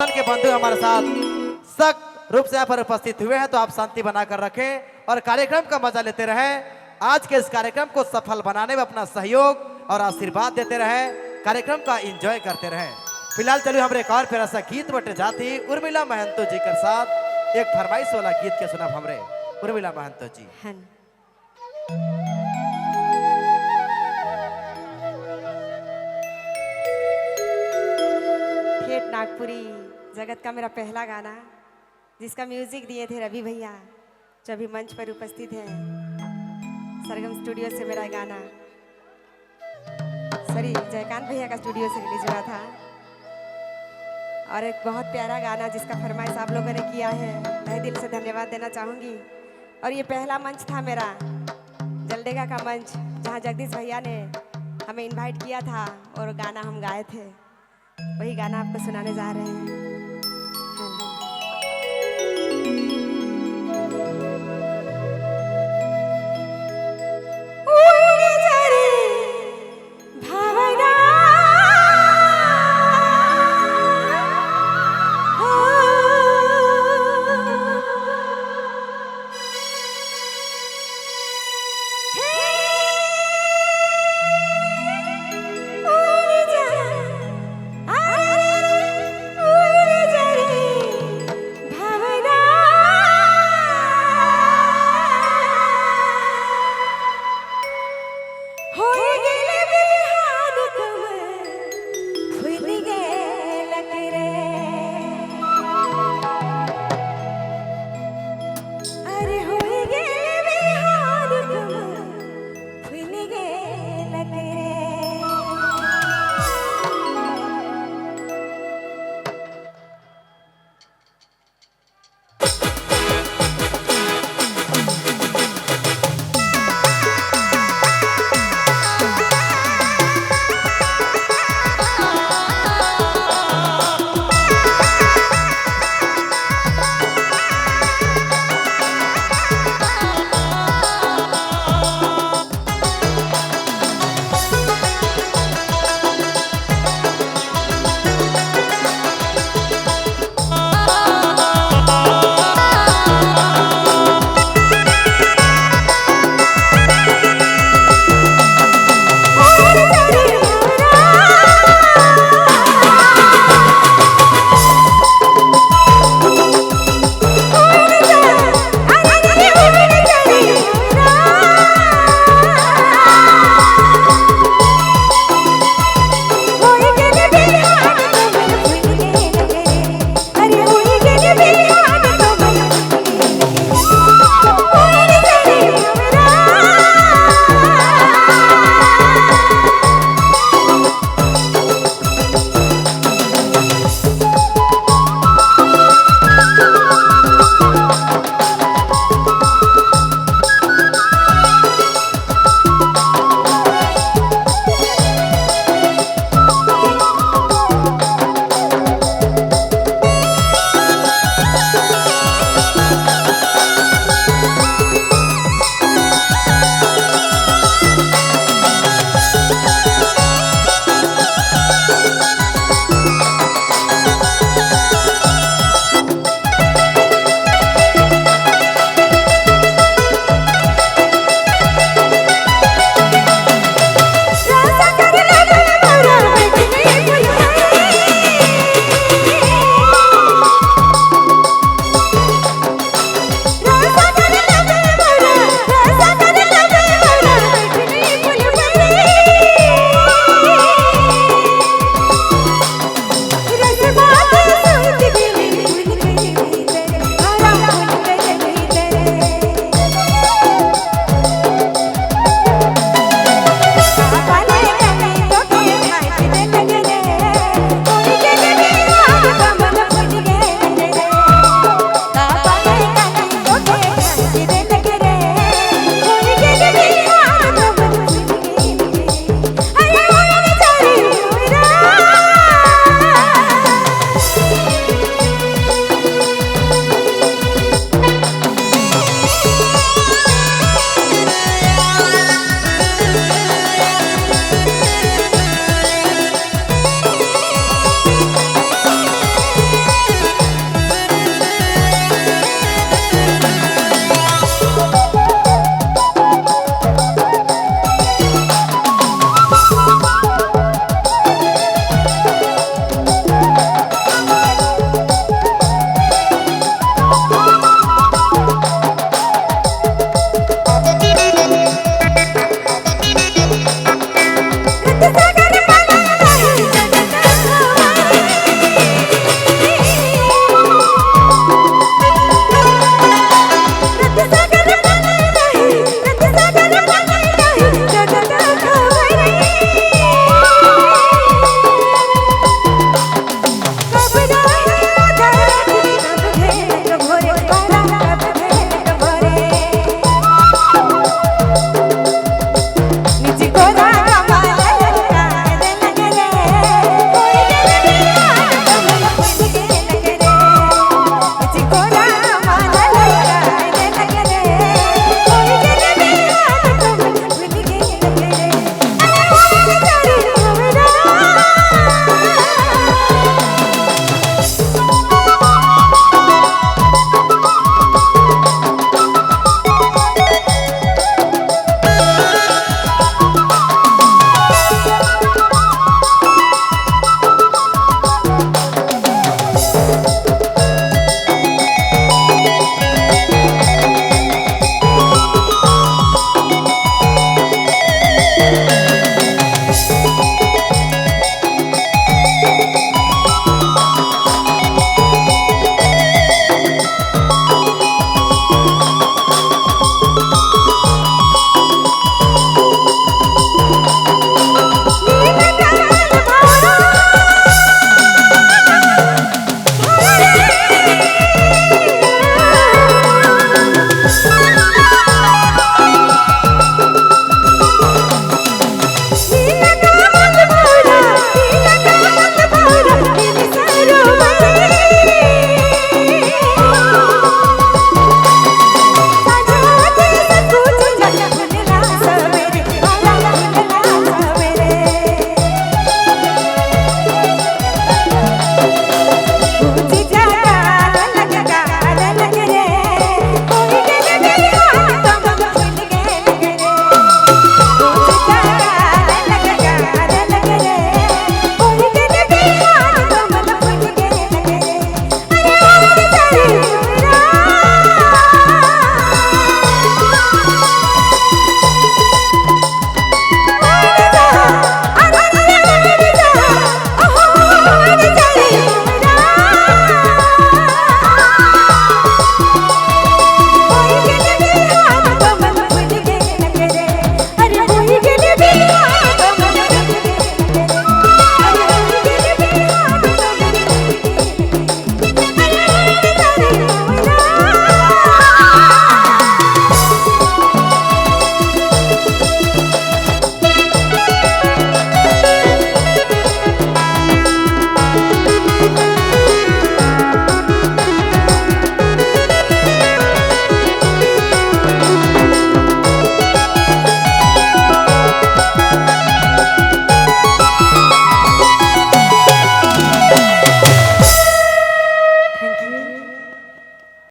के बंधु हमारे साथ सख्त रूप से यहाँ पर उपस्थित हुए हैं, तो आप शांति बनाकर रखें और कार्यक्रम का मजा लेते रहें। आज के इस कार्यक्रम को सफल बनाने में अपना सहयोग और आशीर्वाद देते रहें, कार्यक्रम का एंजॉय करते रहें। फिलहाल चलिए हमारे एक और प्यारा सा गीत बटे जाती उर्मिला महंतो जी के साथ एक फरमाइश वाला गीत के सुना हमरे उर्मिला महंतो जी। ठेठ नागपुरी जगत का मेरा पहला गाना, जिसका म्यूजिक दिए थे रवि भैया, जो अभी मंच पर उपस्थित हैं। सरगम स्टूडियो से मेरा गाना जयकांत भैया का स्टूडियो से रिलीज हुआ था, और एक बहुत प्यारा गाना जिसका फरमाइश आप लोगों ने किया है, तहे दिल से धन्यवाद देना चाहूँगी। और ये पहला मंच था मेरा जलडेगा का मंच, जहाँ जगदीश भैया ने हमें इनवाइट किया था और गाना हम गाए थे, वही गाना आपको सुनाने जा रहे हैं।